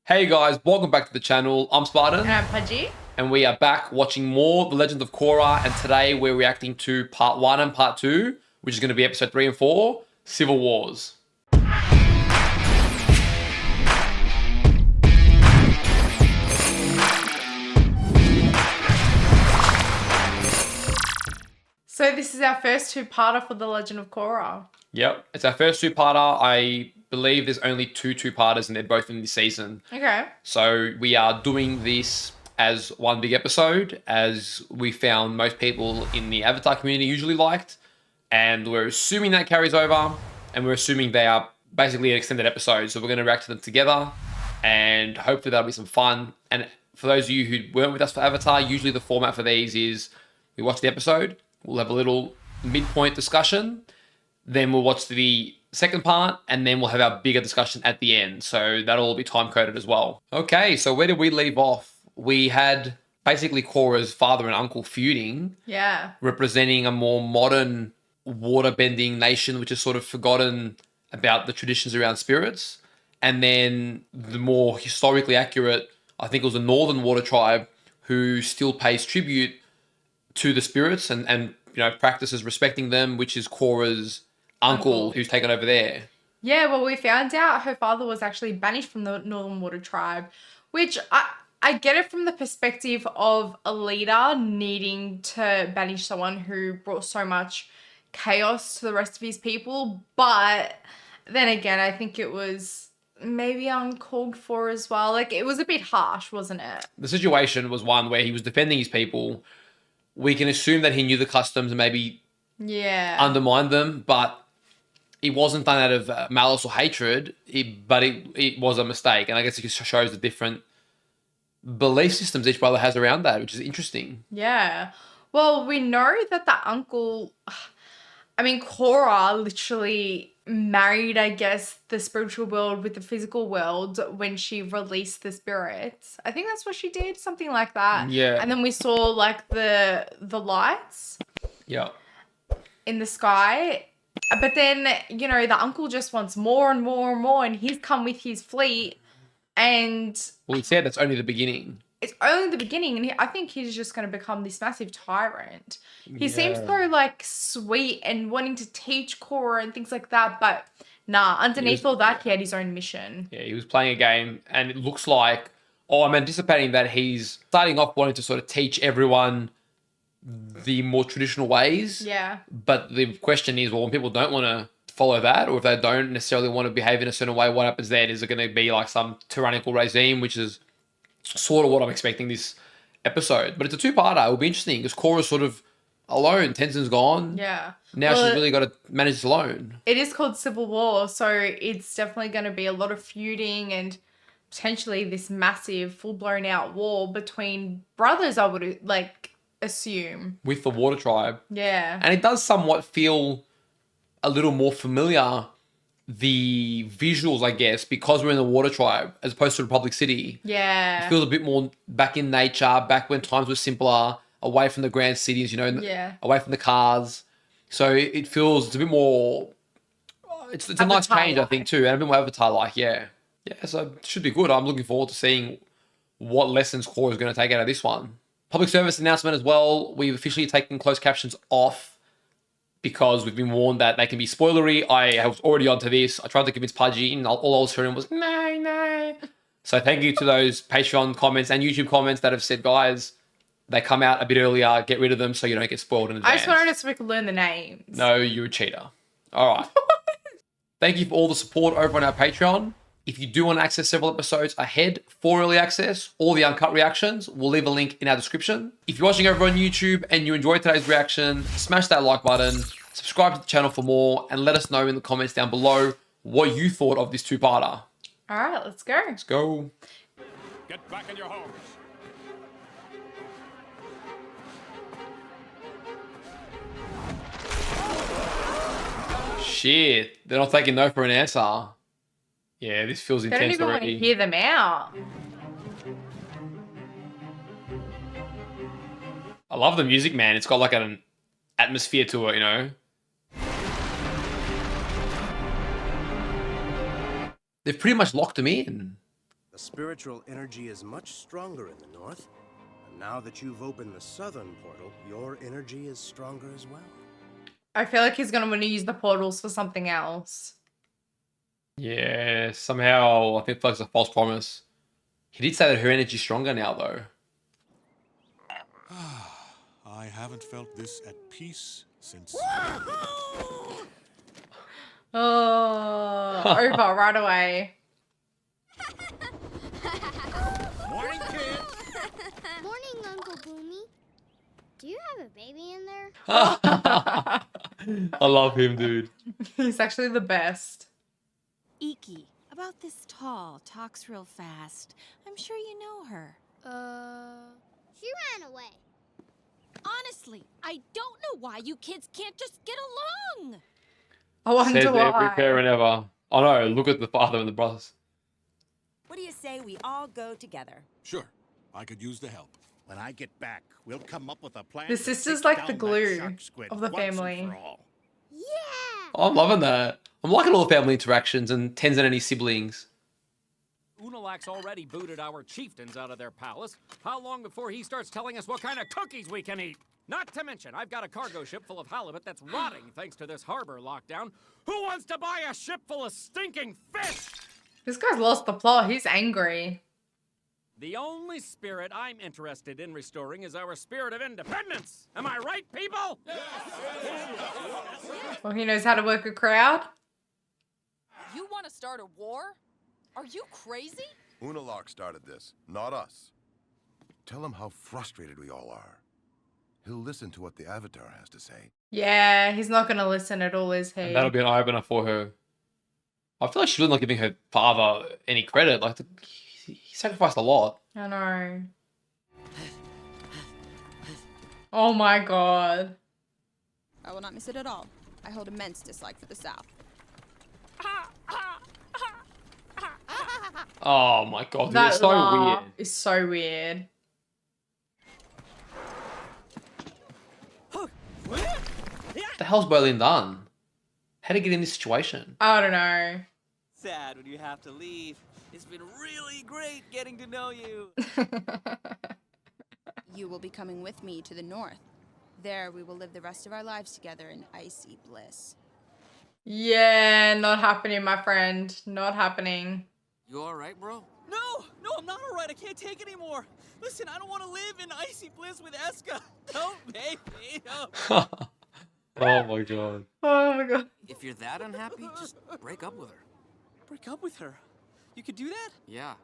Hey guys, welcome back to the channel. I'm Spartan. And I'm Pudgey. And we are back watching more The Legend of Korra. And today we're reacting to part 1 and part 2, which is going to be episode 3 and 4, Civil Wars. So this is our first two-parter for The Legend of Korra. Yep, it's our first two-parter. I believe there's only two-parters and they're both in this season. Okay. So we are doing this as one big episode, as we found most people in the Avatar community usually liked. And we're assuming that carries over, and we're assuming they are basically an extended episode. So we're going to react to them together, and hopefully that'll be some fun. And for those of you who weren't with us for Avatar, usually the format for these is we watch the episode, we'll have a little midpoint discussion, then we'll watch the second part, and then we'll have our bigger discussion at the end. So that'll all be time coded as well. Okay, so where did we leave off? We had basically Korra's father and uncle feuding. Yeah. Representing a more modern water-bending nation, which has sort of forgotten about the traditions around spirits. And then the more historically accurate, I think it was the Northern Water Tribe, who still pays tribute to the spirits and you know, practices respecting them, which is Korra's uncle who's taken over there. Yeah, well, we found out her father was actually banished from the Northern Water Tribe, which I get it from the perspective of a leader needing to banish someone who brought so much chaos to the rest of his people. But then again, I think it was maybe uncalled for as well. Like, it was a bit harsh, wasn't it? The situation was one where he was defending his people. We can assume that he knew the customs and maybe undermined them, but it wasn't done out of malice or hatred, but it was a mistake. And I guess it just shows the different belief systems each brother has around that, which is interesting. Yeah. Well, we know that the uncle, I mean, Korra literally married, I guess, the spiritual world with the physical world when she released the spirits. I think that's what she did, something like that. Yeah. And then we saw like the lights. Yeah. In the sky. But then, you know, the uncle just wants more and more and more, and he's come with his fleet. And well, he said that's only the beginning. It's only the beginning, and I think he's just going to become this massive tyrant. He seems so, like, sweet and wanting to teach Korra and things like that, but nah, underneath all that, he had his own mission. Yeah, he was playing a game, and it looks like, I'm anticipating that he's starting off wanting to sort of teach everyone the more traditional ways. Yeah. But the question is, well, when people don't want to follow that, or if they don't necessarily want to behave in a certain way, what happens then? Is it going to be like some tyrannical regime, which is sort of what I'm expecting this episode. But it's a two-parter. It will be interesting because Korra's sort of alone. Tenzin's gone. Yeah. Now she's really got to manage this alone. It is called Civil War, so it's definitely going to be a lot of feuding and potentially this massive, full-blown out war between brothers, I would assume. With the Water Tribe. Yeah. And it does somewhat feel a little more familiar, the visuals, I guess, because we're in the Water Tribe as opposed to Republic City. Yeah. It feels a bit more back in nature, back when times were simpler, away from the grand cities, you know, away from the cars. So it feels, it's a bit more, it's a nice change, I think, too. And a bit more Avatar-like, yeah. Yeah, so it should be good. I'm looking forward to seeing what lessons Korra is going to take out of this one. Public service announcement as well. We've officially taken closed captions off, because we've been warned that they can be spoilery. I was already onto this. I tried to convince Pudgey, and all I was hearing was, no. So thank you to those Patreon comments and YouTube comments that have said, guys, they come out a bit earlier, get rid of them so you don't get spoiled in advance. I just wanted us to so we could learn the names. No, you're a cheater. All right. Thank you for all the support over on our Patreon. If you do want to access several episodes ahead for early access or the uncut reactions, we'll leave a link in our description. If you're watching over on YouTube and you enjoyed today's reaction, smash that like button, subscribe to the channel for more, and let us know in the comments down below what you thought of this two-parter. All right, let's go. Let's go. Get back in your homes. Shit, they're not taking no for an answer. Yeah, this feels intense already. They don't even want to hear them out. I love the music, man. It's got like an atmosphere to it, you know? They've pretty much locked him in. The spiritual energy is much stronger in the north. And now that you've opened the southern portal, your energy is stronger as well. I feel like he's going to want to use the portals for something else. Yeah, somehow I think that's a false promise. He did say that her energy's stronger now, though. I haven't felt this at peace since... Oh, over right away. Morning, kids! Morning, Uncle Boomy. Do you have a baby in there? I love him, dude. He's actually the best. Iki, about this tall, talks real fast. I'm sure you know her. She ran away. Honestly, I don't know why you kids can't just get along. I wonder Says why. every parent ever. Oh no, look at the father and the brothers. What do you say we all go together? Sure, I could use the help. When I get back, we'll come up with a plan. The to sister's take like the down that glue shark squid of the once and family. for all. Yeah! Oh, I'm loving that. I'm liking all the family interactions and Tenzin and his siblings. Unaloq's already booted our chieftains out of their palace. How long before he starts telling us what kind of cookies we can eat? Not to mention, I've got a cargo ship full of halibut that's rotting thanks to this harbor lockdown. Who wants to buy a ship full of stinking fish? This guy's lost the plot. He's angry. The only spirit I'm interested in restoring is our spirit of independence. Am I right, people? Well, he knows how to work a crowd. You want to start a war? Are you crazy? Unaloq started this, not us. Tell him how frustrated we all are. He'll listen to what the Avatar has to say. Yeah, he's not going to listen at all, is he? And that'll be an eye-opener for her. I feel like she's really not giving her father any credit. Like, he sacrificed a lot. I know. Oh my god. I will not miss it at all. I hold immense dislike for the South. Oh my god, dude, That it's so laugh weird. is so weird. What the hell's Berlin done? How did he get in this situation? I don't know. Sad when you have to leave. It's been really great getting to know you. You will be coming with me to the north. There we will live the rest of our lives together in icy bliss. Yeah, not happening, my friend. Not happening. You alright, bro? No, I'm not alright. I can't take it anymore. Listen, I don't want to live in icy bliss with Eska. Don't make me. No. Oh my god. Oh my god. If you're that unhappy, just break up with her. Break up with her? You could do that? Yeah.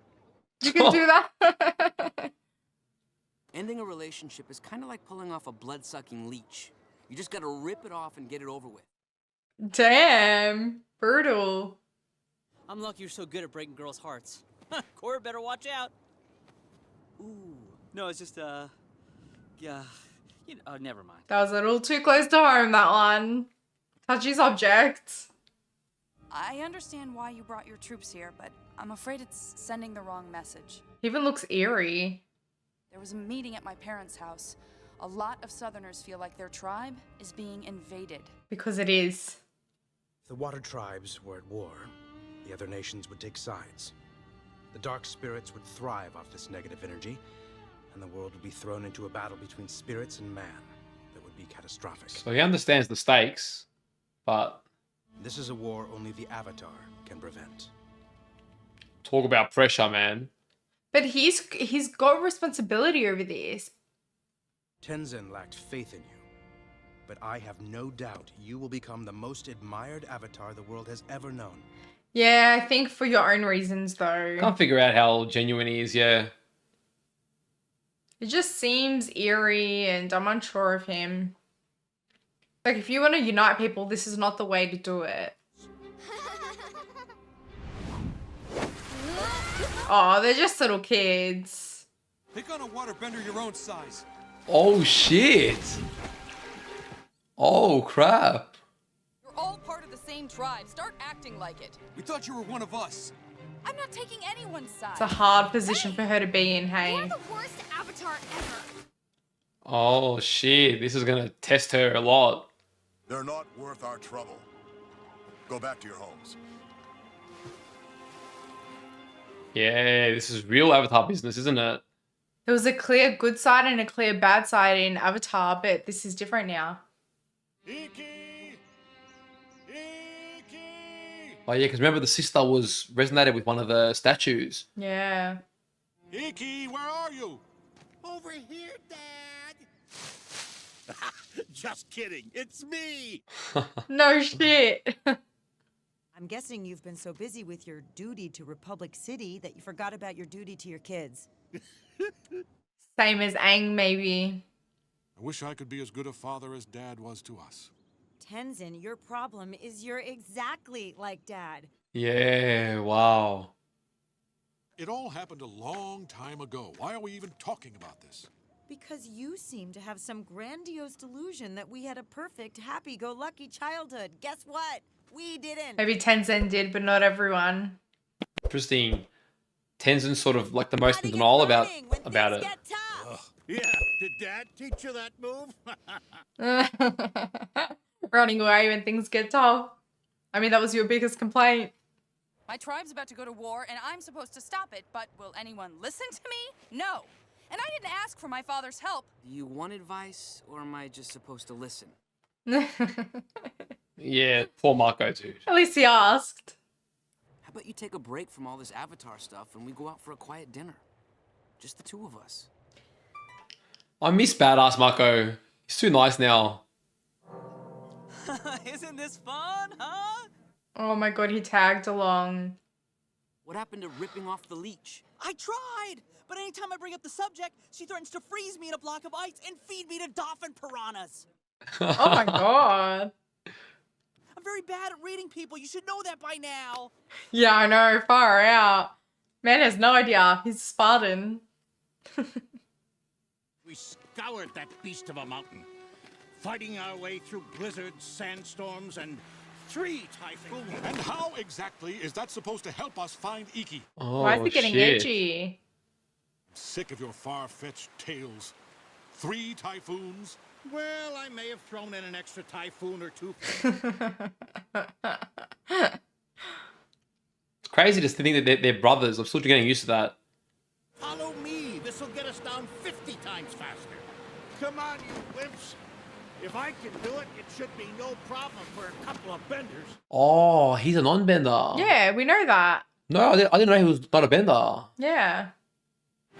You can do that? Ending a relationship is kind of like pulling off a blood-sucking leech. You just gotta rip it off and get it over with. Damn. Brutal. I'm lucky you're so good at breaking girls' hearts. Korra better watch out. Ooh. No, it's just, yeah. Never mind. That was a little too close to home, that one. Touchy subject. I understand why you brought your troops here, but I'm afraid it's sending the wrong message. He even looks eerie. There was a meeting at my parents' house. A lot of Southerners feel like their tribe is being invaded. Because it is. If the water tribes were at war, the other nations would take sides. The dark spirits would thrive off this negative energy, and the world would be thrown into a battle between spirits and man that would be catastrophic. So he understands the stakes, but... This is a war only the Avatar can prevent. Talk about pressure, man. But he's got responsibility over this. Tenzin lacked faith in you, but I have no doubt you will become the most admired Avatar the world has ever known. Yeah, I think for your own reasons, though. Can't figure out how genuine he is, yeah. It just seems eerie, and I'm unsure of him. Like, if you want to unite people, this is not the way to do it. Oh, they're just little kids. Pick on a waterbender your own size. Oh, shit. Oh, crap. You're all part of the same tribe. Start acting like it. We thought you were one of us. I'm not taking anyone's side. It's a hard position for her to be in, hey? You're the worst Avatar ever. Oh, shit. This is going to test her a lot. They're not worth our trouble. Go back to your homes. Yeah, this is real Avatar business, isn't it? There was a clear good side and a clear bad side in Avatar, but this is different now. Oh yeah, because remember the sister was resonated with one of the statues. Yeah. Iki, where are you? Over here, Dad. Just kidding. It's me. No shit. I'm guessing you've been so busy with your duty to Republic City that you forgot about your duty to your kids. Same as Aang, maybe. I wish I could be as good a father as Dad was to us. Tenzin, your problem is you're exactly like Dad. Yeah, wow. It all happened a long time ago. Why are we even talking about this? Because you seem to have some grandiose delusion that we had a perfect, happy-go-lucky childhood. Guess what? We didn't. Maybe Tenzin did, but not everyone. Interesting. Tenzin's sort of like the most in denial about it. Yeah, did Dad teach you that move? Running away when things get tough. I mean, that was your biggest complaint. My tribe's about to go to war, and I'm supposed to stop it, but will anyone listen to me? No. And I didn't ask for my father's help. Do you want advice, or am I just supposed to listen? Yeah, poor Marco, dude. At least he asked. How about you take a break from all this Avatar stuff and we go out for a quiet dinner? Just the two of us. I miss badass Marco. He's too nice now. Isn't this fun, huh? Oh my god, he tagged along. What happened to ripping off the leech? I tried, but anytime I bring up the subject, she threatens to freeze me in a block of ice and feed me to dolphin piranhas. Oh my god. I'm very bad at reading people. You should know that by now. Yeah, I know. Far out. Man has no idea. He's Spartan. We scoured that beast of a mountain, fighting our way through blizzards, sandstorms, and 3 typhoons. And how exactly is that supposed to help us find Iki? Oh, why is he getting shit. itchy? I'm sick of your far-fetched tales. 3 typhoons? Well, I may have thrown in an extra typhoon or 2. It's crazy to think that they're brothers. I'm still getting used to that. Follow me. This will get us down 50 times faster. Come on, you wimps. If I can do it, it should be no problem for a couple of benders. Oh, he's a non-bender. Yeah, we know that. No, I didn't know he was not a bender. Yeah.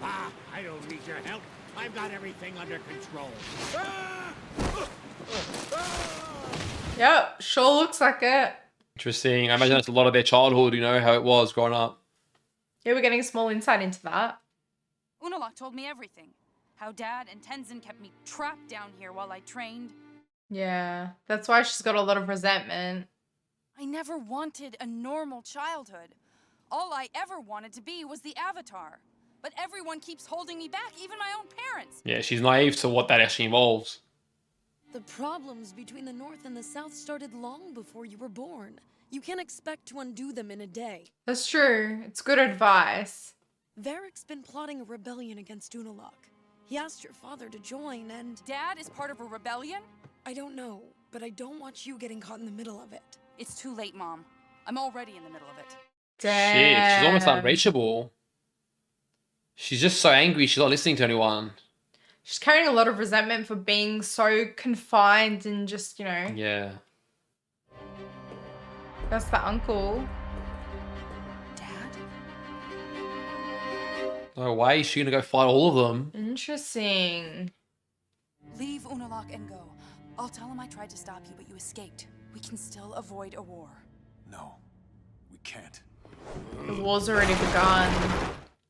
Ah, I don't need your help. I've got everything under control. Yep, sure looks like it. Interesting. I imagine that's a lot of their childhood, you know, how it was growing up. Yeah, we're getting a small insight into that. Unaloq told me everything. How Dad and Tenzin kept me trapped down here while I trained. Yeah, that's why she's got a lot of resentment. I never wanted a normal childhood. All I ever wanted to be was the Avatar. But everyone keeps holding me back, even my own parents. Yeah, she's naive to what that actually involves. The problems between the North and the South started long before you were born. You can't expect to undo them in a day. That's true. It's good advice. Varric's been plotting a rebellion against Unaloq. He asked your father to join and... Dad is part of a rebellion? I don't know, but I don't want you getting caught in the middle of it. It's too late, Mom. I'm already in the middle of it. Damn. Shit, she's almost unreachable. She's just so angry she's not listening to anyone. She's carrying a lot of resentment for being so confined and just, you know. Yeah. That's the uncle. Dad? No way, is she gonna go fight all of them? Interesting. Leave Unaloq and go. I'll tell him I tried to stop you, but you escaped. We can still avoid a war. No, we can't. The war's already begun.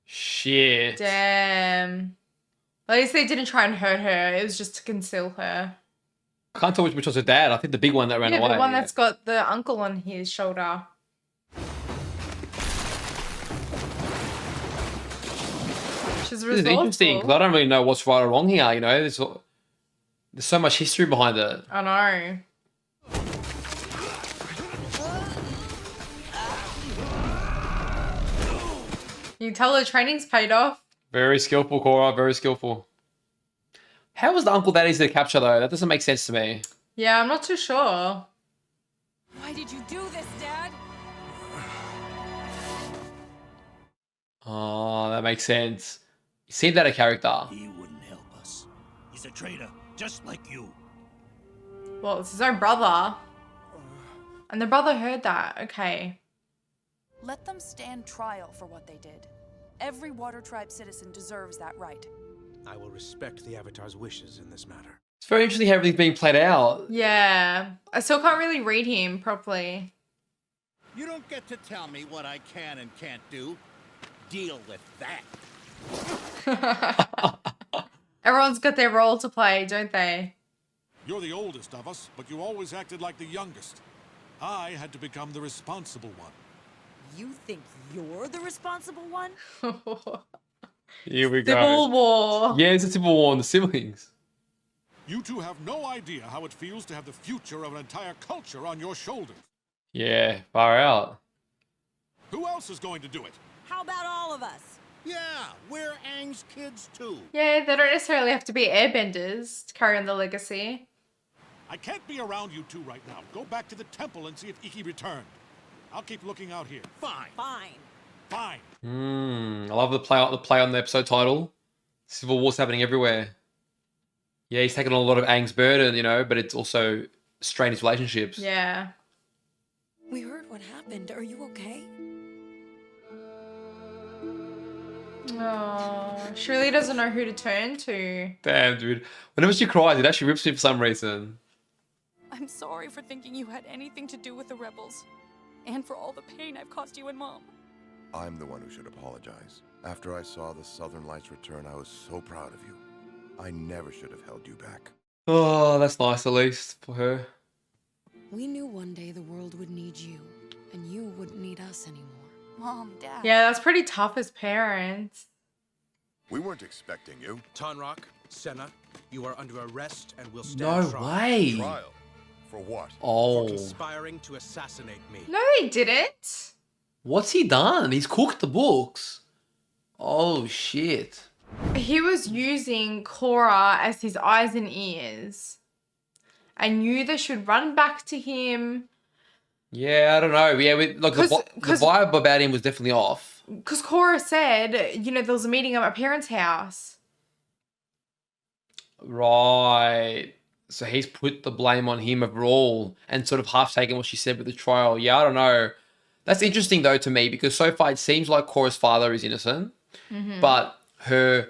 Shit. Damn. At least they didn't try and hurt her. It was just to conceal her. I can't tell which was her dad. I think the big one that ran away. The one that's got the uncle on his shoulder. She's This is interesting because I don't really know what's right or wrong here. You know, there's so much history behind it. I know. You can tell the training's paid off. Very skillful, Korra. Very skillful. How was the uncle that easy to capture though? That doesn't make sense to me. Yeah, I'm not too sure. Why did you do this, Dad? Oh, that makes sense. He seemed out of character. He wouldn't help us. He's a traitor, just like you. Well, it's his own brother. And the brother heard that. Okay. Let them stand trial for what they did. Every Water Tribe citizen deserves that right. I will respect the Avatar's wishes in this matter. It's very interesting how everything's being played out. Yeah. I still can't really read him properly. You don't get to tell me what I can and can't do. Deal with that. Everyone's got their role to play, don't they? You're the oldest of us, but you always acted like the youngest. I had to become the responsible one. You think you're the responsible one? Here we go. Civil War. Yeah, it's a civil war on the siblings. You two have no idea how it feels to have the future of an entire culture on your shoulders. Yeah, far out. Who else is going to do it? How about all of us? Yeah, we're Aang's kids too. Yeah, they don't necessarily have to be airbenders to carry on the legacy. I can't be around you two right now. Go back to the temple and see if Ikki returned. I'll keep looking out here. Fine. Fine. Fine. I love the play on the episode title. Civil war's happening everywhere. Yeah, he's taking on a lot of Aang's burden, you know, but it's also strained his relationships. Yeah. We heard what happened. Are you okay? Oh, she really doesn't know who to turn to. Damn, dude. Whenever she cries, it actually rips me for some reason. I'm sorry for thinking you had anything to do with the rebels. And for all the pain I've caused you and Mom. I'm the one who should apologize. After I saw the Southern Lights return, I was so proud of you. I never should have held you back. Oh, that's nice at least for her. We knew one day the world would need you, and you wouldn't need us anymore. Mom, Dad. Yeah, that's pretty tough as parents. We weren't expecting you. Tonrock, Senna, you are under arrest and will stand No trial. way. Trial? For what? Oh. For conspiring to assassinate me. No, he didn't. What's he done? He's cooked the books. Oh, shit. He was using Korra as his eyes and ears. I knew they should run back to him. Yeah, I don't know. Yeah, look, the vibe about him was definitely off. Because Korra said, you know, there was a meeting at my parents' house. Right. So he's put the blame on him overall and sort of half taken what she said with the trial. Yeah, I don't know. That's interesting, though, to me, because so far it seems like Korra's father is innocent, but her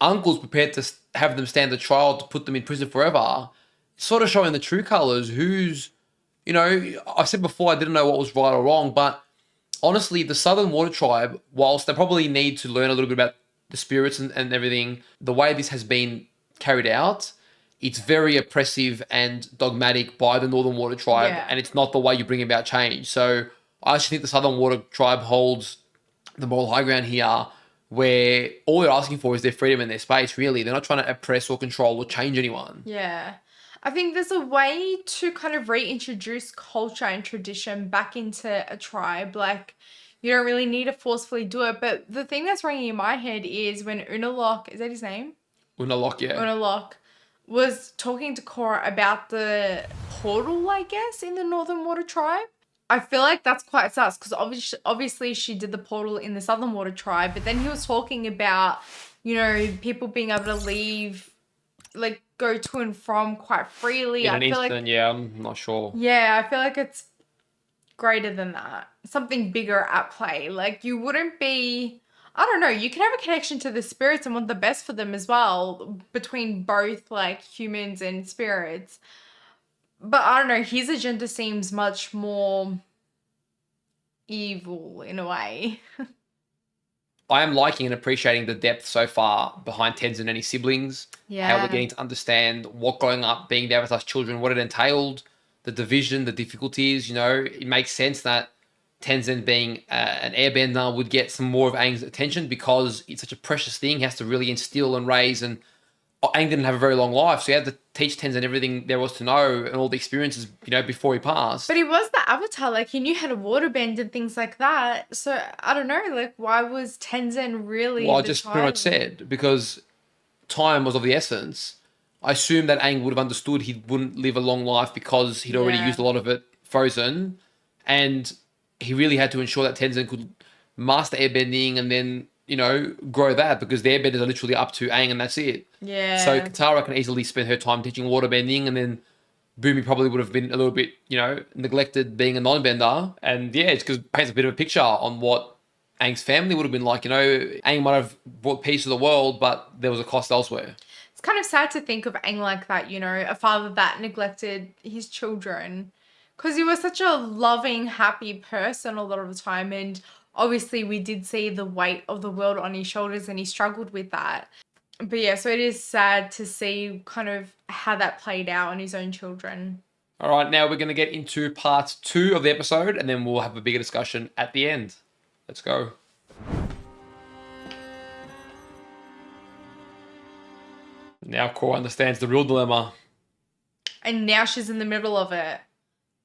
uncle's prepared to have them stand the trial to put them in prison forever, sort of showing the true colours. Who's, you know, I've said before I didn't know what was right or wrong, but honestly, the Southern Water Tribe, whilst they probably need to learn a little bit about the spirits and everything, the way this has been carried out, it's very oppressive and dogmatic by the Northern Water Tribe, and it's not the way you bring about change. So I actually think the Southern Water Tribe holds the moral high ground here, where all they're asking for is their freedom and their space, really. They're not trying to oppress or control or change anyone. Yeah. I think there's a way to kind of reintroduce culture and tradition back into a tribe. Like, you don't really need to forcefully do it. But the thing that's ringing in my head is when Unaloq, is that his name? Unaloq, yeah. Unaloq was talking to Korra about the portal, I guess, in the Northern Water Tribe. I feel like that's quite sus because obviously she did the portal in the Southern Water Tribe, but then he was talking about, you know, people being able to leave, like go to and from quite freely. In an I feel instant, like, yeah, I'm not sure. yeah, I feel like it's greater than that. Something bigger at play. Like you wouldn't be, I don't know, you can have a connection to the spirits and want the best for them as well between both like humans and spirits. But I don't know, his agenda seems much more evil in a way. I am liking and appreciating the depth so far behind Tenzin and his siblings. Yeah. How we're getting to understand what growing up being the Avatar's children, what it entailed, the division, the difficulties. You know, it makes sense that Tenzin being an airbender would get some more of Aang's attention because it's such a precious thing. He has to really instill and raise, and Aang didn't have a very long life, so he had to teach Tenzin everything there was to know and all the experiences, you know, before he passed. But he was the Avatar, like he knew how to waterbend and things like that. So I don't know, like why was Tenzin really Well, I the just child? pretty much said, because time was of the essence. I assume that Aang would have understood he wouldn't live a long life because he'd already Yeah. used a lot of it frozen, and he really had to ensure that Tenzin could master airbending and then, you know, grow that, because the airbenders are literally up to Aang and that's it. Yeah. So Katara can easily spend her time teaching waterbending, and then Boomy probably would have been a little bit, you know, neglected being a non-bender. And yeah, it's because it paints a bit of a picture on what Aang's family would have been like. You know, Aang might have brought peace to the world, but there was a cost elsewhere. It's kind of sad to think of Aang like that, you know, a father that neglected his children. Because he was such a loving, happy person a lot of the time. And obviously we did see the weight of the world on his shoulders and he struggled with that. But yeah, so it is sad to see kind of how that played out on his own children. All right, now we're going to get into part 2 of the episode, and then we'll have a bigger discussion at the end. Let's go. Now Korra understands the real dilemma. And now she's in the middle of it.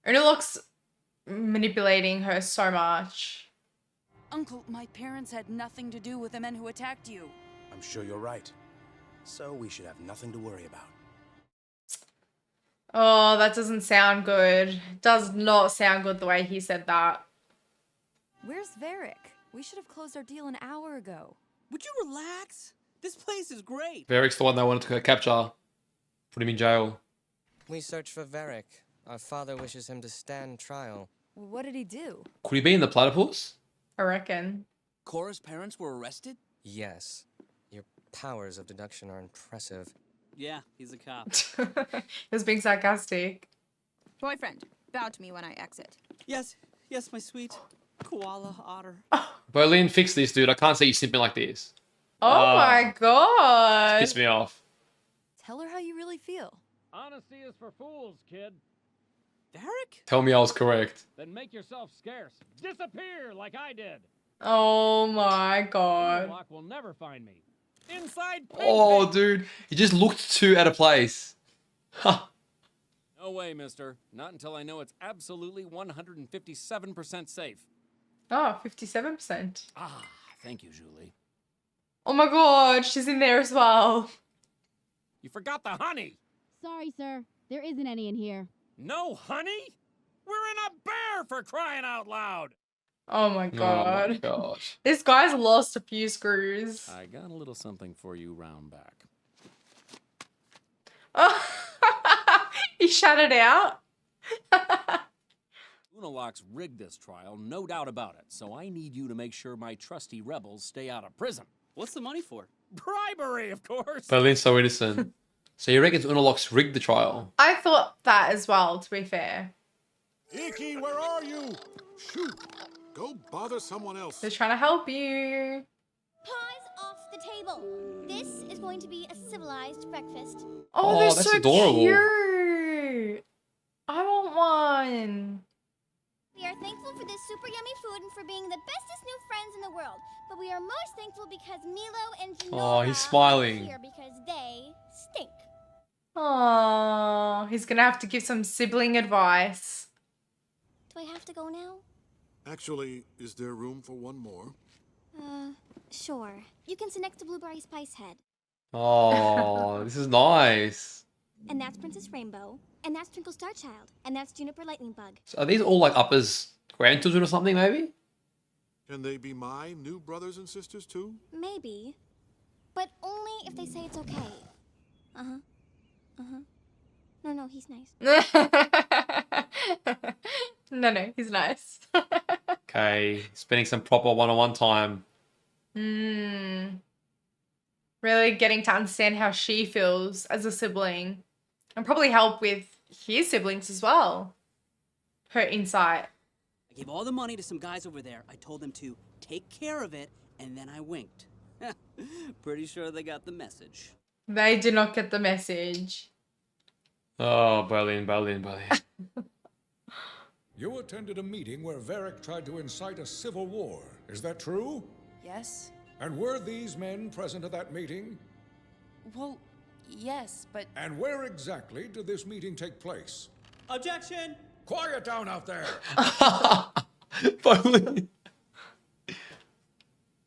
Unaloq's manipulating her so much. Uncle, my parents had nothing to do with the men who attacked you. I'm sure you're right. So we should have nothing to worry about. Oh, that doesn't sound good. Does not sound good the way he said that. Where's Varric? We should have closed our deal an hour ago. Would you relax? This place is great. Varric's the one they wanted to capture. Put him in jail. We searched for Varric. Our father wishes him to stand trial. What did he do? Could he be in the platypus? I reckon. Korra's parents were arrested? Yes. Your powers of deduction are impressive. Yeah, he's a cop. He was being sarcastic. Boyfriend, bow to me when I exit. Yes, yes, my sweet koala otter. Berlin, fix this, dude. I can't see you simping like this. Oh my god. Piss me off. Tell her how you really feel. Honesty is for fools, kid. Varric? Tell me I was correct. Then make yourself scarce. Disappear like I did. Oh my god. TLOK will never find me. Inside. Oh, dude. He just looked too out of place. No way, mister. Not until I know it's absolutely 157% safe. Oh, 57%. Ah, thank you, Julie. Oh my god, she's in there as well. You forgot the honey. Sorry, sir. There isn't any in here. No honey? We're in a bear, for crying out loud. Oh my god. Oh my gosh. This guy's lost a few screws. I got a little something for you round back. Oh, he shut it out. Unaloq's rigged this trial, no doubt about it. So I need you to make sure my trusty rebels stay out of prison. What's the money for? Bribery, of course. Berlin's so innocent. So you reckon Unaloq's rigged the trial? I thought that as well, to be fair. Iki, where are you? Shoot. Go bother someone else. They're trying to help you. Paws off the table. This is going to be a civilized breakfast. Oh, they're that's so adorable. cute. I want one. We are thankful for this super yummy food and for being the bestest new friends in the world. But we are most thankful because Milo and Janora Oh, he's smiling. are here because they stink. Oh, he's gonna have to give some sibling advice. Do I have to go now? Actually, is there room for one more? Sure. You can sit next to Blueberry Spice Head. Oh, this is nice. And that's Princess Rainbow. And that's Twinkle Star Child. And that's Juniper Lightning Bug. So are these all like Upper's grandchildren or something, maybe? Can they be my new brothers and sisters too? Maybe. But only if they say it's okay. Uh-huh. Uh-huh. No, he's nice. No, he's nice. Okay, spending some proper one-on-one time. Really getting to understand how she feels as a sibling. And probably help with his siblings as well. Her insight. I gave all the money to some guys over there. I told them to take care of it, and then I winked. Pretty sure they got the message. They did not get the message. Oh, Berlin. You attended a meeting where Varric tried to incite a civil war. Is that true? Yes? And were these men present at that meeting? Well, yes, but... And where exactly did this meeting take place? Objection! Quiet down out there! Berlin.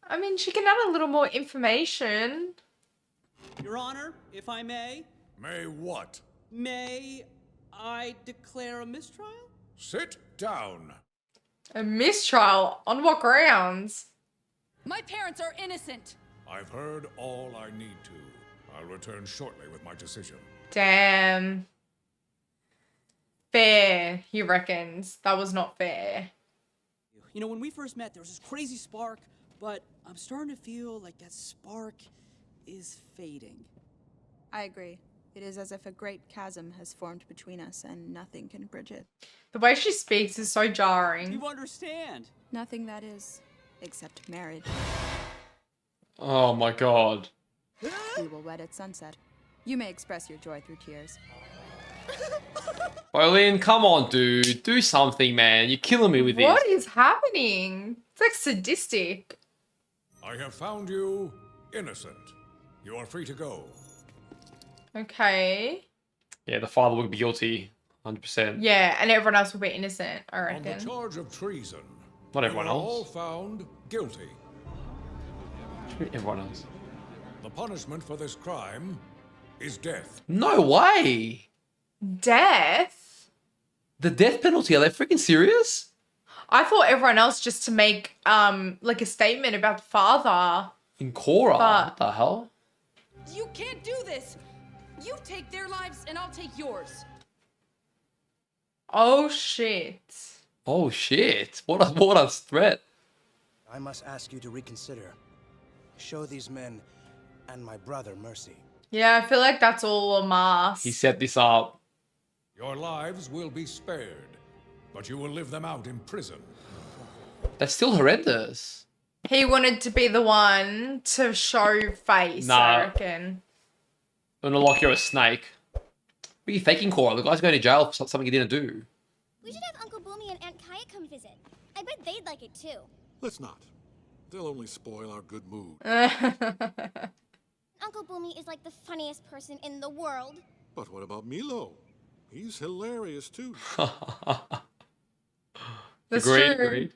I mean, she can add a little more information. Your Honor, if I may. May what? May I declare a mistrial? Sit down. A mistrial? On what grounds? My parents are innocent. I've heard all I need to. I'll return shortly with my decision. Damn. Fair, he reckons. That was not fair. You know, when we first met, there was this crazy spark, but I'm starting to feel like that spark is fading. I agree. It is as if a great chasm has formed between us and nothing can bridge it. The way she speaks is so jarring. You understand? Nothing that is, except marriage. Oh my god. We will wed at sunset. You may express your joy through tears. Olin, come on, dude. Do something, man. You're killing me with this. What is happening? It's like sadistic. I have found you innocent. You are free to go. Okay. Yeah, the father would be guilty. 100%. Yeah, and everyone else will be innocent, I On the reckon. charge of treason. Not everyone you are else. all found guilty. Everyone else. The punishment for this crime is death. No way. Death? The death penalty. Are they freaking serious? I thought everyone else just to make like a statement about the father. In Korra? But- What the hell? You can't do this. You take their lives and I'll take yours. Oh shit. Oh shit. What a threat. I must ask you to reconsider. Show these men and my brother mercy. Yeah, I feel like that's all a mask. He set this up. Your lives will be spared, but you will live them out in prison. That's still horrendous. He wanted to be the one to show face, Nah. I reckon. Unaloq, you're a snake. What are you faking, Korra? The guy's going to jail for something he didn't do. We should have Uncle Boomy and Aunt Kaya come visit. I bet they'd like it too. Let's not. They'll only spoil our good mood. Uncle Boomy is like the funniest person in the world. But what about Milo? He's hilarious too. That's Agreed, true. agreed.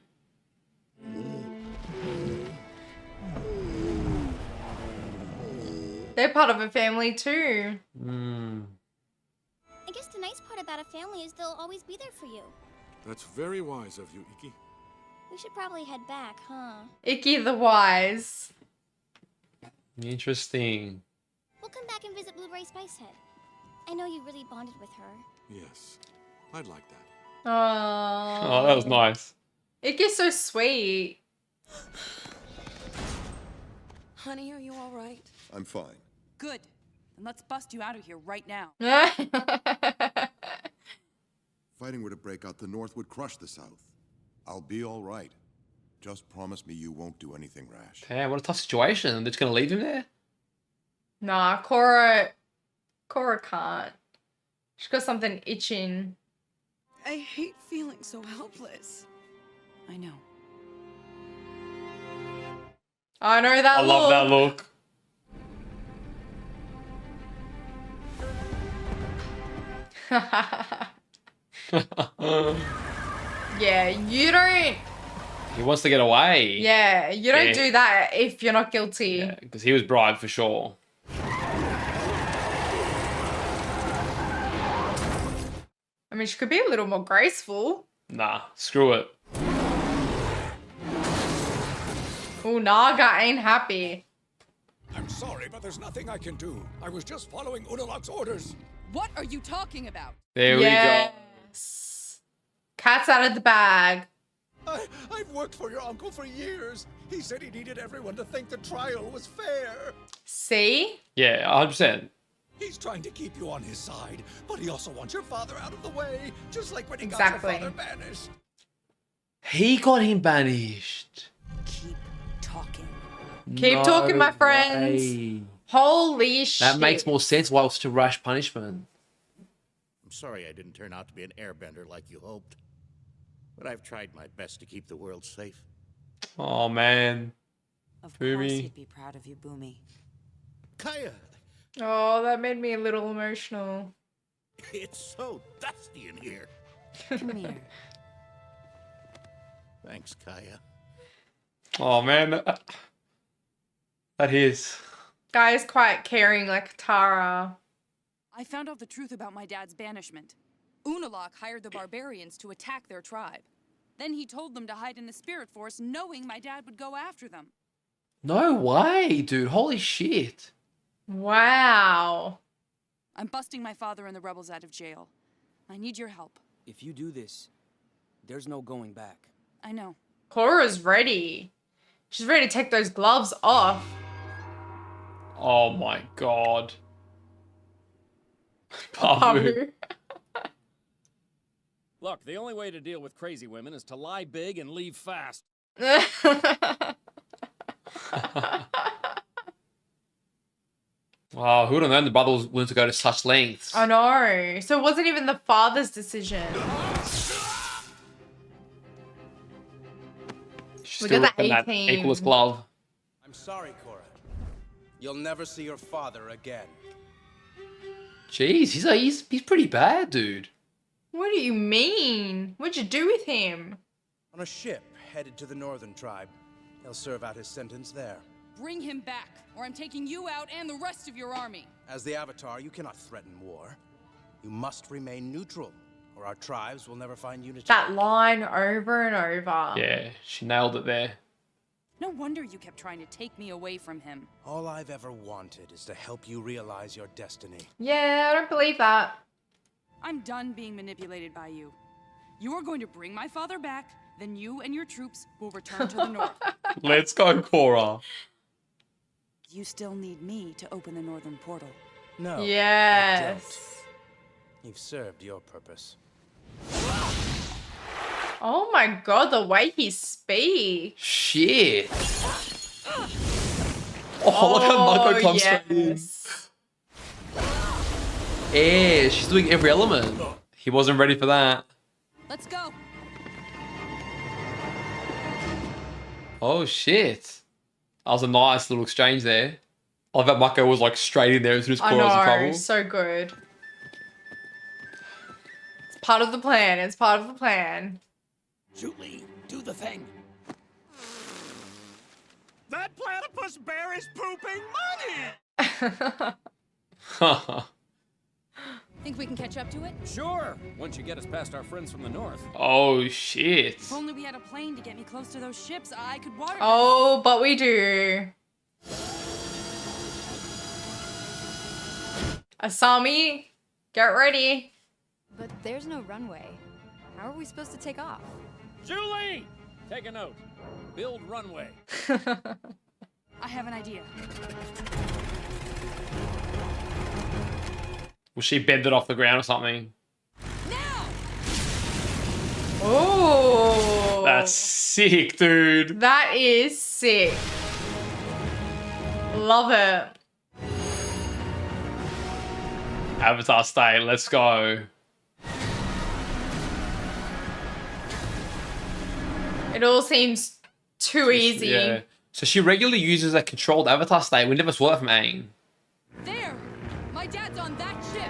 They're part of a family too. I guess the nice part about a family is they'll always be there for you. That's very wise of you, Iki. We should probably head back, huh? Icky the Wise. Interesting. We'll come back and visit Blueberry Spicehead. I know you really bonded with her. Yes, I'd like that. Oh, Oh, that was nice. Icky's so sweet. Honey, are you all right? I'm fine. Good. And let's bust you out of here right now. Fighting were to break out, the North would crush the South. I'll be all right. Just promise me you won't do anything rash. Damn, what a tough situation. They're just going to leave him there? Nah, Korra can't. She's got something itching. I hate feeling so helpless. I know. I know that I look. love that look. Yeah, you don't. He wants to get away. Yeah, you don't Yeah. do that if you're not guilty. Because he was bribed for sure. I mean, she could be a little more graceful. Nah, screw it. Oh, Naga ain't happy. I'm sorry, but there's nothing I can do. I was just following Unaloq's orders. What are you talking about? There we go. Yes. Cat's out of the bag. I've worked for your uncle for years. He said he needed everyone to think the trial was fair. See? Yeah, 100%. He's trying to keep you on his side, but he also wants your father out of the way, just like when he Exactly. got your father banished. He got him banished. Keep talking. Keep talking, my friends. way. Holy shit. That makes more sense why it was such a rash punishment. I'm sorry I didn't turn out to be an airbender like you hoped. But I've tried my best to keep the world safe. Oh, man. Of course Boomy. he'd be proud of you, Boomy. Kaya, Oh, that made me a little emotional. it's so dusty in here. Come here. Thanks, Kaya. Oh, man. That is. Guy's quite caring like Tara. I found out the truth about my dad's banishment. Unaloq hired the barbarians to attack their tribe. Then he told them to hide in the spirit forest, knowing my dad would go after them. No way, dude. Holy shit. Wow. I'm busting my father and the rebels out of jail. I need your help. If you do this, there's no going back. I know. Korra's ready. She's ready to take those gloves off. Oh my god. Babu. Look, the only way to deal with crazy women is to lie big and leave fast. Wow, who would have known the brother was willing to go to such lengths? I know. So it wasn't even the father's decision. She's Look at still the rocking that A-team. Equalist glove. I'm sorry, Korra. You'll never see your father again. Jeez, he's pretty bad, dude. What do you mean? What'd you do with him? On a ship headed to the Northern Tribe. He'll serve out his sentence there. Bring him back, or I'm taking you out and the rest of your army. As the Avatar, you cannot threaten war. You must remain neutral, or our tribes will never find unity. That line over and over. Yeah, she nailed it there. No wonder you kept trying to take me away from him. All I've ever wanted is to help you realize your destiny. Yeah, I don't believe that. I'm done being manipulated by you. You are going to bring my father back, then you and your troops will return to the north. Let's go, Korra. You still need me to open the northern portal. No. Yes. I don't. You've served your purpose. Oh my god, the way he speaks. Shit. Oh, look how Mako comes straight in. Yeah, she's doing every element. He wasn't ready for that. Let's go. Oh shit. That was a nice little exchange there. I love that Mako was like straight in there as soon as I Korra was in know, trouble. so good. It's part of the plan. It's part of the plan. Julie, do the thing. That platypus bear is pooping money! Think we can catch up to it? Sure, once you get us past our friends from the north. Oh shit. If only we had a plane to get me close to those ships, I could water them. Oh, but we do. Asami, get ready. But there's no runway. How are we supposed to take off? Julie! Take a note. Build runway. I have an idea. Will she bend it off the ground or something? Oh. That's sick, dude. That is sick. Love it. Avatar state, let's go. It all seems too easy. Yeah. So she regularly uses a controlled avatar state. We never saw that from Aang. There! My dad's on that ship!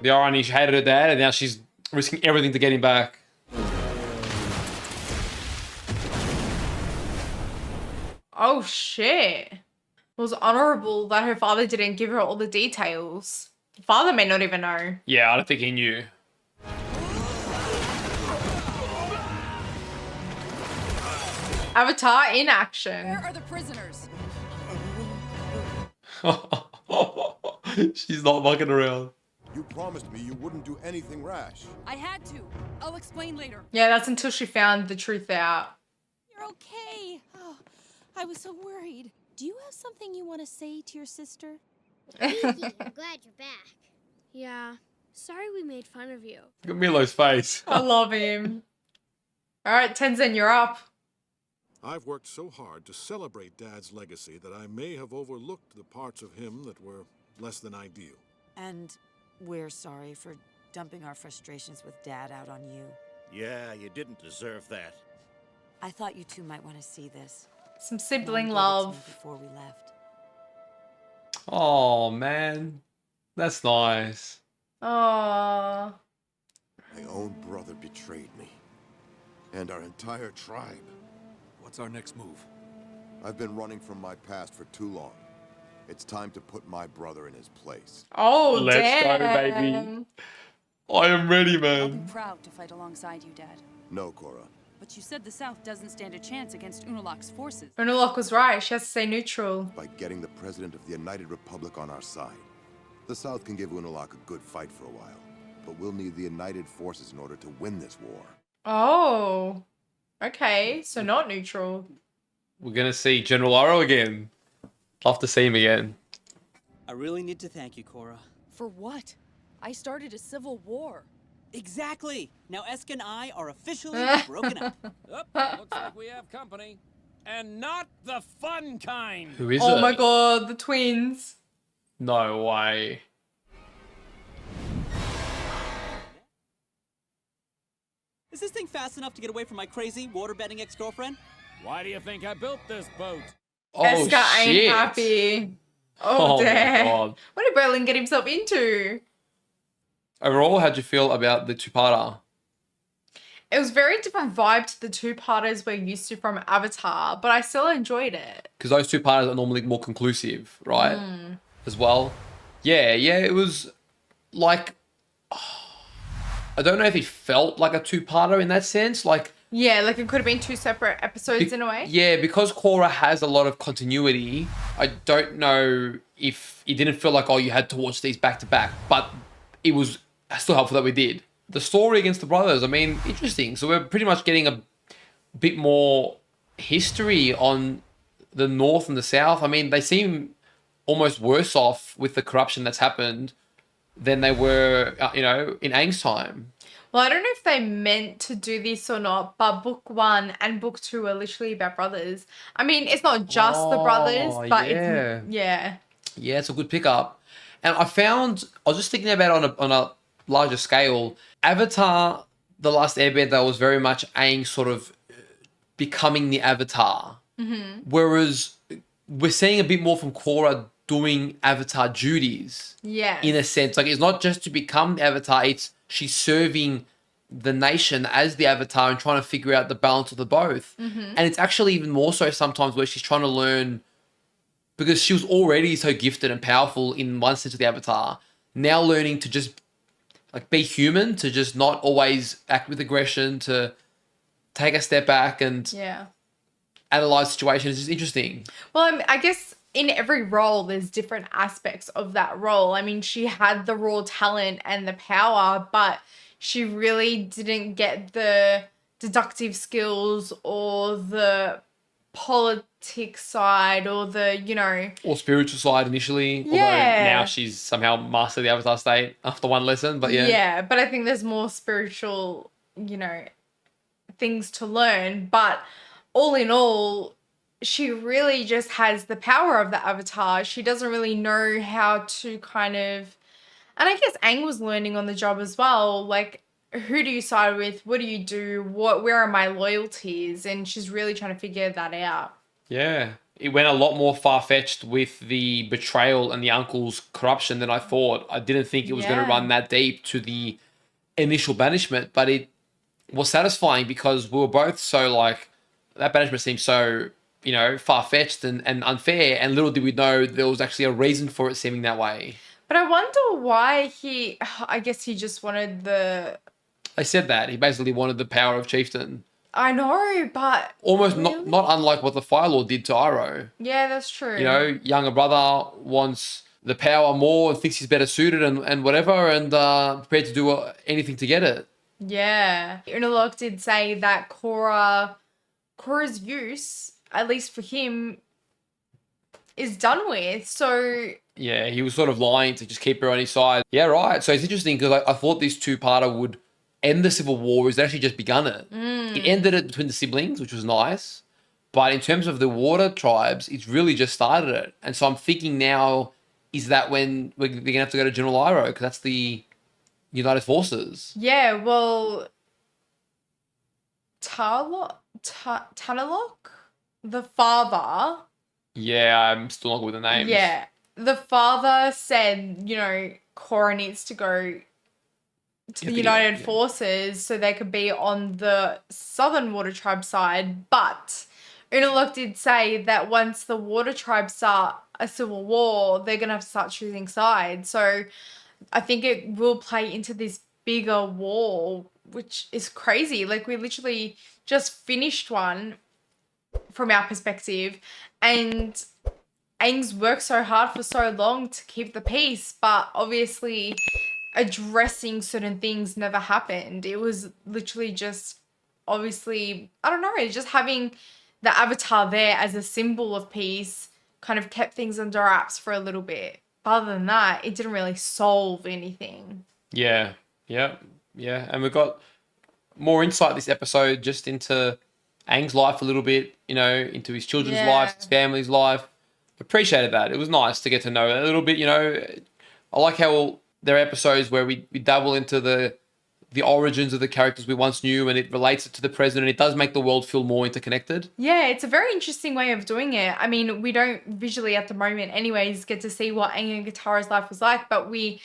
The irony, she hated her dad and now she's risking everything to get him back. Oh shit. It was honorable that her father didn't give her all the details. The father may not even know. Yeah, I don't think he knew. Avatar in action. Where are the prisoners? She's not mucking around. You promised me you wouldn't do anything rash. I had to. I'll explain later. Yeah, that's until she found the truth out. You're okay. Oh, I was so worried. Do you have something you want to say to your sister? Kiki, I'm glad you're back. Yeah. Sorry we made fun of you. Look at Milo's face. I love him. All right, Tenzin, you're up. I've worked so hard to celebrate Dad's legacy that I may have overlooked the parts of him that were less than ideal. And we're sorry for dumping our frustrations with Dad out on you. Yeah, you didn't deserve that. I thought you two might want to see this. Some sibling Mom gave it to me love. before we left. Oh, man. That's nice. Aww. My own brother betrayed me. And our entire tribe. What's our next move? I've been running from my past for too long. It's time to put my brother in his place. Oh, Let's damn. go, baby. I am ready, I'll be man. proud to fight alongside you, Dad. No, Korra. but you said the South doesn't stand a chance against Unaloq's forces. Unaloq was right. She has to stay neutral. By getting the President of the United Republic on our side. The South can give Unaloq a good fight for a while, but we'll need the United forces in order to win this war. Oh, okay. So not neutral. We're going to see General Aro again. Love to see him again. I really need to thank you, Korra. For what? I started a civil war. Exactly! Now Esk and I are officially broken up. Looks like we have company. And not the fun kind. Who is it? Oh my god, the twins. No way. Is this thing fast enough to get away from my crazy waterbending ex-girlfriend? Why do you think I built this boat? Oh, Eska ain't shit. happy. Oh, my damn. God. What did Berlin get himself into? Overall, how'd you feel about the two-parter? It was very different vibe to the two-parters we're used to from Avatar, but I still enjoyed it. Because those two-parters are normally more conclusive, right? Mm. As well. Yeah, it was like... I don't know if it felt like a two-parter in that sense. Like, Yeah, like it could have been two separate episodes in a way. yeah, because Korra has a lot of continuity, I don't know if it didn't feel like, oh, you had to watch these back-to-back. But it was still helpful that we did. The story against the brothers, I mean, interesting. So we're pretty much getting a bit more history on the North and the South. I mean, they seem almost worse off with the corruption that's happened than they were, in Aang's time. Well, I don't know if they meant to do this or not, but book 1 and book 2 are literally about brothers. I mean, it's not just the brothers, but yeah. it's... Yeah. Yeah, it's a good pickup. And I was just thinking about it on a larger scale, Avatar the Last Airbender was very much Aang sort of becoming the Avatar. Mm-hmm. Whereas we're seeing a bit more from Korra doing Avatar duties. Yeah. In a sense. Like, it's not just to become the Avatar, it's she's serving the nation as the Avatar and trying to figure out the balance of the both. Mm-hmm. And it's actually even more so sometimes where she's trying to learn, because she was already so gifted and powerful in one sense of the Avatar, now learning to just like be human, to just not always act with aggression, to take a step back and analyze situations. It's just interesting. Well, I guess in every role, there's different aspects of that role. I mean, she had the raw talent and the power, but she really didn't get the deductive skills or the politics side or the, or spiritual side initially. Yeah. Although now she's somehow mastered the Avatar state after one lesson. But yeah. Yeah, but I think there's more spiritual, things to learn. But all in all, she really just has the power of the Avatar. She doesn't really know how to kind of... And I guess Aang was learning on the job as well. Like, who do you side with? What do you do? Where are my loyalties? And she's really trying to figure that out. Yeah. It went a lot more far-fetched with the betrayal and the uncle's corruption than I thought. I didn't think it was going to run that deep to the initial banishment, but it was satisfying because we were both so like, that banishment seemed so, far-fetched and unfair, and little did we know there was actually a reason for it seeming that way. But I wonder why I guess he just wanted the... They said that. He basically wanted the power of Chieftain. I know, but... Almost really? not unlike what the Fire Lord did to Iroh. Yeah, that's true. Younger brother wants the power more and thinks he's better suited and whatever, and prepared to do anything to get it. Yeah. Unaloq did say that Korra's use, at least for him, is done with, so... Yeah, he was sort of lying to just keep her on his side. Yeah, right. So it's interesting because I thought this two-parter would end the Civil War. It's actually just begun it. It ended it between the siblings, which was nice. But in terms of the water tribes, it's really just started it. And so I'm thinking now, is that when we're going to have to go to General Iroh? Because that's the United Forces. Yeah, well... Unaloq, the father... Yeah, I'm still not good with the names. Yeah. The father said, Korra needs to go to the United Forces so they could be on the Southern Water Tribe side. But Unaloq did say that once the Water Tribe start a civil war, they're going to have to start choosing sides. So I think it will play into this bigger war, which is crazy. Like, we literally just finished one from our perspective, and Aang's worked so hard for so long to keep the peace, but obviously addressing certain things never happened. It was literally just, obviously, I don't know, just having the Avatar there as a symbol of peace kind of kept things under wraps for a little bit. But other than that, it didn't really solve anything. Yeah. And we've got more insight this episode just into Aang's life a little bit, you know, into his children's life, his family's life. Appreciated that. It was nice to get to know a little bit, you know. I like how there are episodes where we dabble into the origins of the characters we once knew, and it relates it to the present, and it does make the world feel more interconnected. Yeah, it's a very interesting way of doing it. I mean, we don't visually at the moment anyways get to see what Aang and Katara's life was like, but we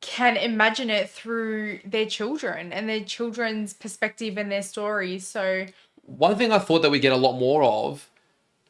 can imagine it through their children and their children's perspective and their stories. So one thing I thought that we get a lot more of,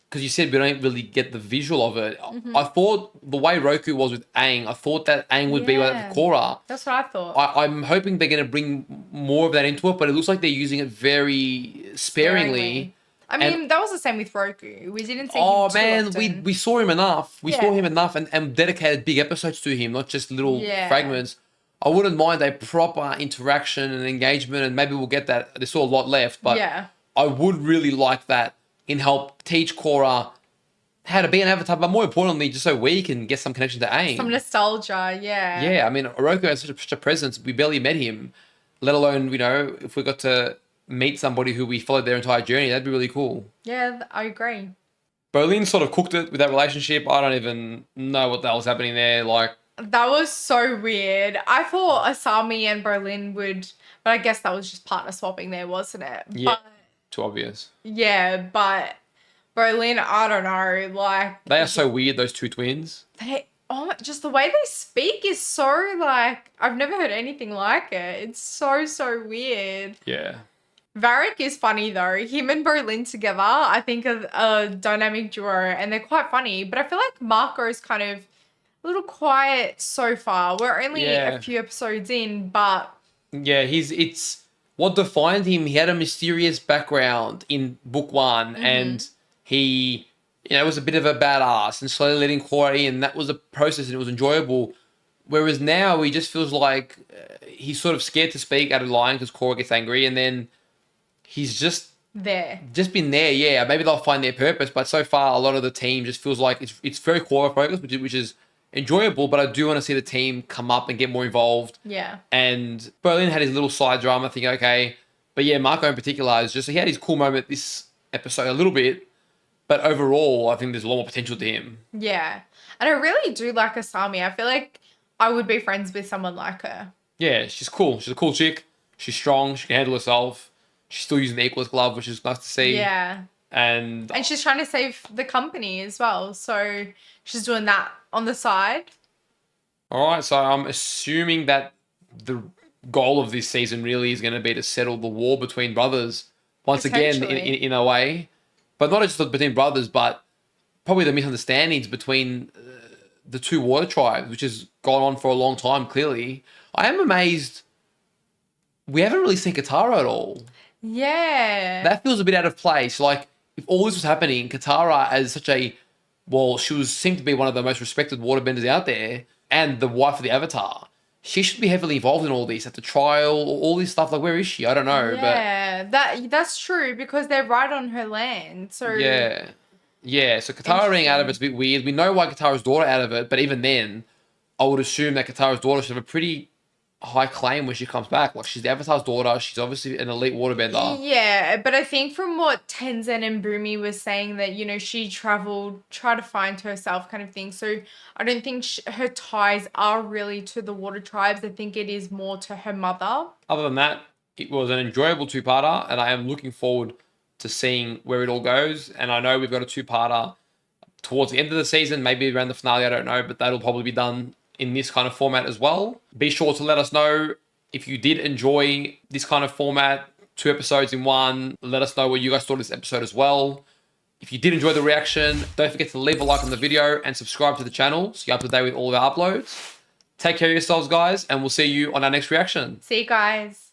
because you said we don't really get the visual of it. I thought the way Roku was with Aang, I thought that Aang would be like Korra. That's what I thought. I'm hoping they're going to bring more of that into it, but it looks like they're using it very sparingly. I mean, that was the same with Roku. We didn't see him too often. we saw him enough. We saw him enough and dedicated big episodes to him, not just little fragments. I wouldn't mind a proper interaction and engagement, and maybe we'll get that. There's still a lot left, but I would really like that in help teach Korra how to be an Avatar, but more importantly, just so we can get some connection to Aang. Some nostalgia, yeah. Yeah, I mean, Oroku has such a presence. We barely met him, let alone, you know, if we got to meet somebody who we followed their entire journey, that'd be really cool. Yeah, I agree. Berlin sort of cooked it with that relationship. I don't even know what the hell was happening there. Like, that was so weird. I thought Asami and Berlin would, but I guess that was just partner swapping there, wasn't it? Yeah. But, too obvious. Yeah, but Berlin, I don't know, like... They are so weird, those two twins. Just the way they speak is so, like, I've never heard anything like it. It's so weird. Yeah. Varric is funny, though. Him and Berlin together, I think, are a dynamic duo, and they're quite funny. But I feel like Marco's kind of a little quiet so far. We're only a few episodes in, but... Yeah, it's... What defined him, he had a mysterious background in book one, and he, you know, was a bit of a badass and slowly letting Korra in, and that was a process and it was enjoyable. Whereas now he just feels like he's sort of scared to speak out of line because Korra gets angry, and then he's just been there. Yeah, maybe they'll find their purpose, but so far a lot of the team just feels like it's very Korra focused, which is enjoyable, but I do want to see the team come up and get more involved. Yeah. And Berlin had his little side drama thing, okay. But yeah, Marco in particular is just, he had his cool moment this episode a little bit, but overall, I think there's a lot more potential to him. Yeah. And I really do like Asami. I feel like I would be friends with someone like her. Yeah, she's cool. She's a cool chick. She's strong. She can handle herself. She's still using the Equals glove, which is nice to see. Yeah. And she's trying to save the company as well. So she's doing that on the side. All right. So I'm assuming that the goal of this season really is going to be to settle the war between brothers once again, in a way. But not just between brothers, but probably the misunderstandings between the two water tribes, which has gone on for a long time, clearly. I am amazed we haven't really seen Katara at all. Yeah. That feels a bit out of place. Like, if all this was happening, Katara as such a, well, seemed to be one of the most respected waterbenders out there and the wife of the Avatar. She should be heavily involved in all this, at the trial, all this stuff. Like, where is she? I don't know. Yeah, that's true because they're right on her land. So yeah. So Katara being out of it's a bit weird. We know why Katara's daughter out of it, but even then, I would assume that Katara's daughter should have a pretty high claim when she comes back. Like, she's the Avatar's daughter. She's obviously an elite waterbender. Yeah, but I think from what Tenzin and Bumi was saying that, you know, she traveled, tried to find herself kind of thing. So I don't think her ties are really to the water tribes. I think it is more to her mother. Other than that, it was an enjoyable two-parter, and I am looking forward to seeing where it all goes. And I know we've got a two-parter towards the end of the season, maybe around the finale, I don't know, but that'll probably be done in this kind of format as well. Be sure to let us know if you did enjoy this kind of format, 2 episodes in one. Let us know what you guys thought of this episode as well. If you did enjoy the reaction, don't forget to leave a like on the video and subscribe to the channel so you're up to date with all of our uploads. Take care of yourselves, guys, and we'll see you on our next reaction. See you guys.